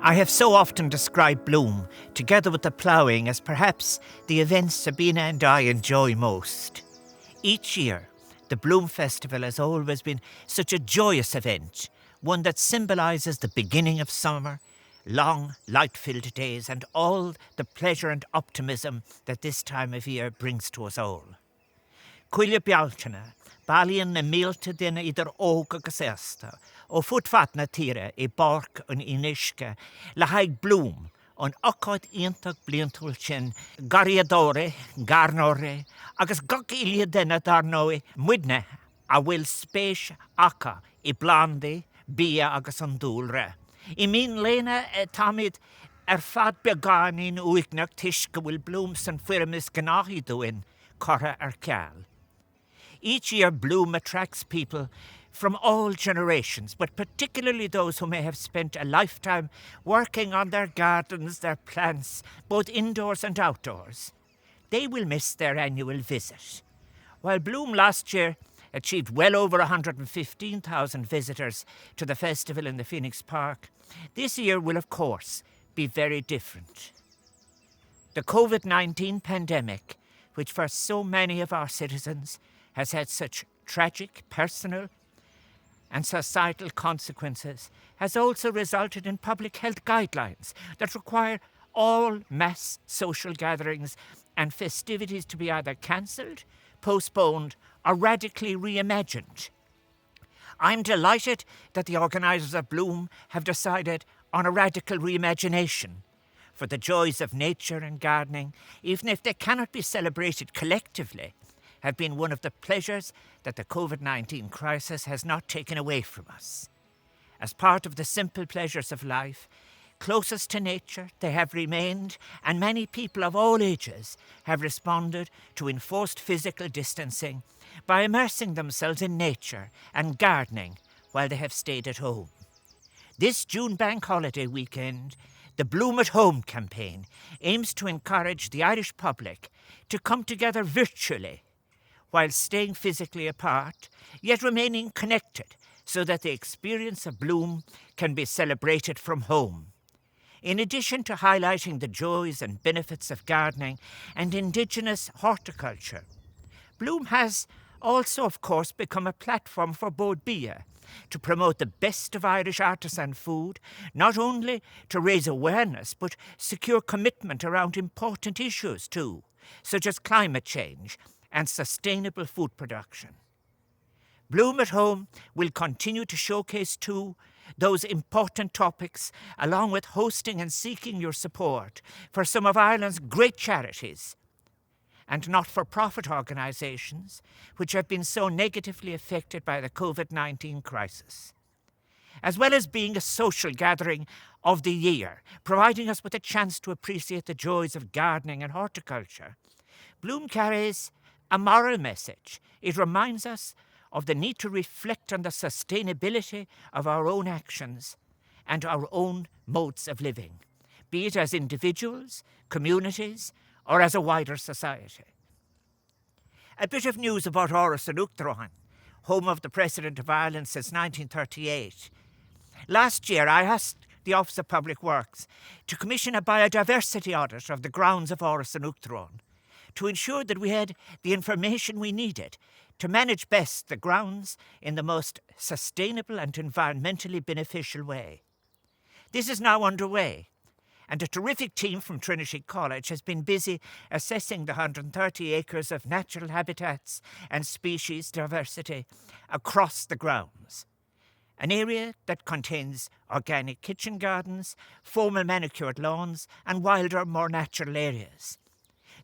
I have so often described Bloom, together with the ploughing, as perhaps the events Sabina and I enjoy most. Each year, the Bloom Festival has always been such a joyous event, one that symbolises the beginning of summer, long, light-filled days, and all the pleasure and optimism that this time of year brings to us all. Cuile bealtena, balíon na mílte dina idir óg agus éasta, ó futfat na tíre I barc an inisce, le haig Bloom, an ochad iontach bliantúil sin, gariadore, garnore, agus gach ilia dina darnoi muidne, a bhfuil spéis acha I blandi, bia agus an dúlre. I mín léna tamid fad beganin uignach tish go bhfuil Bloom san firmis ganahi doin, corra ceall. Each year, Bloom attracts people from all generations, but particularly those who may have spent a lifetime working on their gardens, their plants, both indoors and outdoors. They will miss their annual visit. While Bloom last year achieved well over 115,000 visitors to the festival in the Phoenix Park, this year will, of course, be very different. The COVID-19 pandemic, which for so many of our citizens has had such tragic personal and societal consequences, has also resulted in public health guidelines that require all mass social gatherings and festivities to be either cancelled, postponed, or radically reimagined. I'm delighted that the organisers of Bloom have decided on a radical reimagination for the joys of nature and gardening, even if they cannot be celebrated collectively, have been one of the pleasures that the COVID-19 crisis has not taken away from us. As part of the simple pleasures of life, closest to nature they have remained, and many people of all ages have responded to enforced physical distancing by immersing themselves in nature and gardening while they have stayed at home. This June bank holiday weekend, the Bloom at Home campaign aims to encourage the Irish public to come together virtually while staying physically apart, yet remaining connected so that the experience of Bloom can be celebrated from home. In addition to highlighting the joys and benefits of gardening and indigenous horticulture, Bloom has also, of course, become a platform for Bord Bia to promote the best of Irish artisan food, not only to raise awareness, but secure commitment around important issues too, such as climate change and sustainable food production. Bloom at Home will continue to showcase too those important topics, along with hosting and seeking your support for some of Ireland's great charities and not-for-profit organisations which have been so negatively affected by the COVID-19 crisis. As well as being a social gathering of the year, providing us with a chance to appreciate the joys of gardening and horticulture, Bloom carries a moral message. It reminds us of the need to reflect on the sustainability of our own actions and our own modes of living, be it as individuals, communities, or as a wider society. A bit of news about Áras an Uachtaráin, home of the President of Ireland since 1938. Last year, I asked the Office of Public Works to commission a biodiversity audit of the grounds of Áras an Uachtaráin, to ensure that we had the information we needed to manage best the grounds in the most sustainable and environmentally beneficial way. This is now underway, and a terrific team from Trinity College has been busy assessing the 130 acres of natural habitats and species diversity across the grounds. An area that contains organic kitchen gardens, formal manicured lawns, and wilder, more natural areas.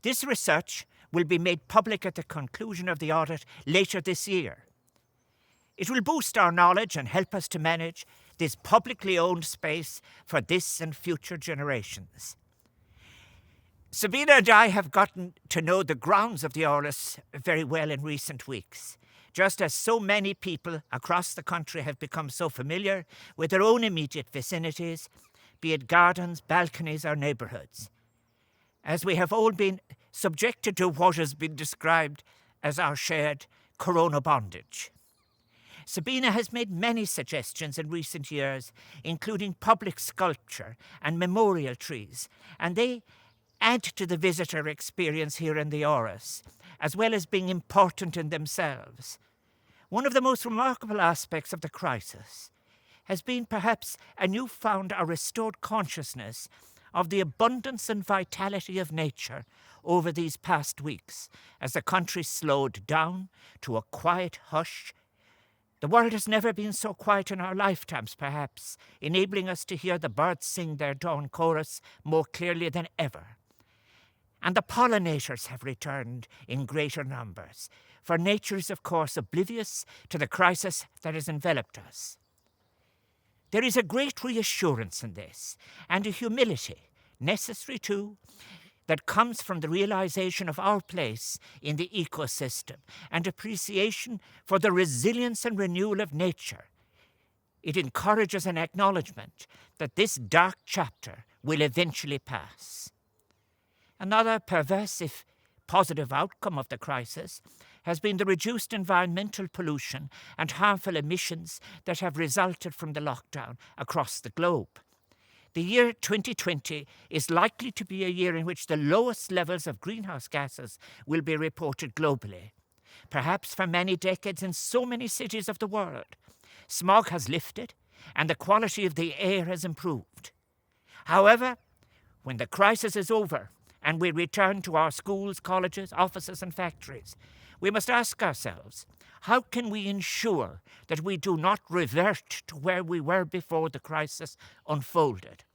This research will be made public at the conclusion of the audit later this year. It will boost our knowledge and help us to manage this publicly owned space for this and future generations. Sabina and I have gotten to know the grounds of the Áras very well in recent weeks, just as so many people across the country have become so familiar with their own immediate vicinities, be it gardens, balconies, or neighbourhoods, as we have all been subjected to what has been described as our shared corona bondage. Sabina has made many suggestions in recent years, including public sculpture and memorial trees, and they add to the visitor experience here in the Oris, as well as being important in themselves. One of the most remarkable aspects of the crisis has been perhaps a newfound or restored consciousness of the abundance and vitality of nature over these past weeks, as the country slowed down to a quiet hush. The world has never been so quiet in our lifetimes, perhaps, enabling us to hear the birds sing their dawn chorus more clearly than ever. And the pollinators have returned in greater numbers, for nature is, of course, oblivious to the crisis that has enveloped us. There is a great reassurance in this, and a humility, necessary too, that comes from the realization of our place in the ecosystem and appreciation for the resilience and renewal of nature. It encourages an acknowledgement that this dark chapter will eventually pass. Another perverse, if positive, outcome of the crisis has been the reduced environmental pollution and harmful emissions that have resulted from the lockdown across the globe. The year 2020 is likely to be a year in which the lowest levels of greenhouse gases will be reported globally, perhaps for many decades in so many cities of the world. Smog has lifted and the quality of the air has improved. However, when the crisis is over and we return to our schools, colleges, offices and factories, we must ask ourselves, how can we ensure that we do not revert to where we were before the crisis unfolded?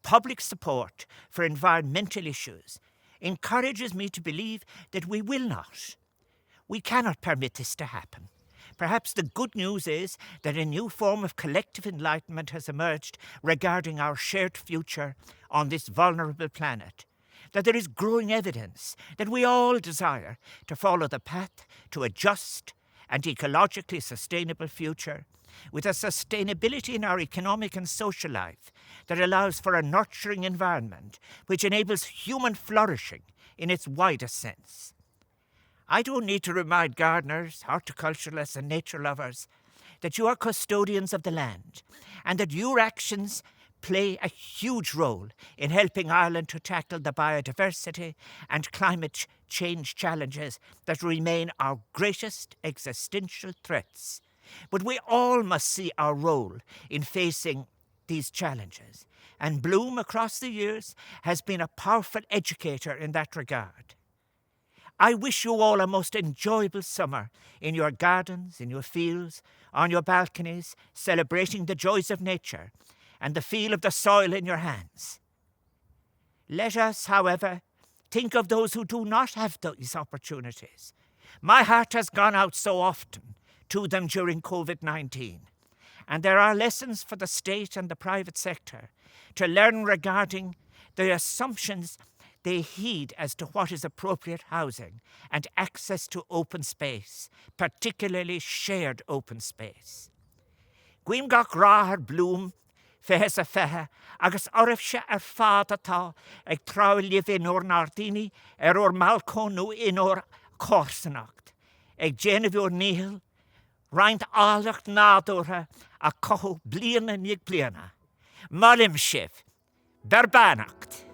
Public support for environmental issues encourages me to believe that we will not. We cannot permit this to happen. Perhaps the good news is that a new form of collective enlightenment has emerged regarding our shared future on this vulnerable planet, that there is growing evidence that we all desire to follow the path to a just and ecologically sustainable future, with a sustainability in our economic and social life that allows for a nurturing environment which enables human flourishing in its widest sense. I don't need to remind gardeners, horticulturalists and nature lovers that you are custodians of the land and that your actions play a huge role in helping Ireland to tackle the biodiversity and climate change challenges that remain our greatest existential threats. But we all must see our role in facing these challenges, and Bloom across the years has been a powerful educator in that regard. I wish you all a most enjoyable summer in your gardens, in your fields, on your balconies, celebrating the joys of nature and the feel of the soil in your hands. Let us, however, think of those who do not have these opportunities. My heart has gone out so often to them during COVID-19, and there are lessons for the state and the private sector to learn regarding the assumptions they heed as to what is appropriate housing and access to open space, particularly shared open space. Gwyn gach rá Bloom fehes a fehe, agus orifse fad atá ag trauliv in o'r nardini o'r malcon nhw in o'r corsanacht. Ag genef o'r nihil, rhaint alacht nadwrha a coho bliana nig bliana. Malim shif, berbanacht.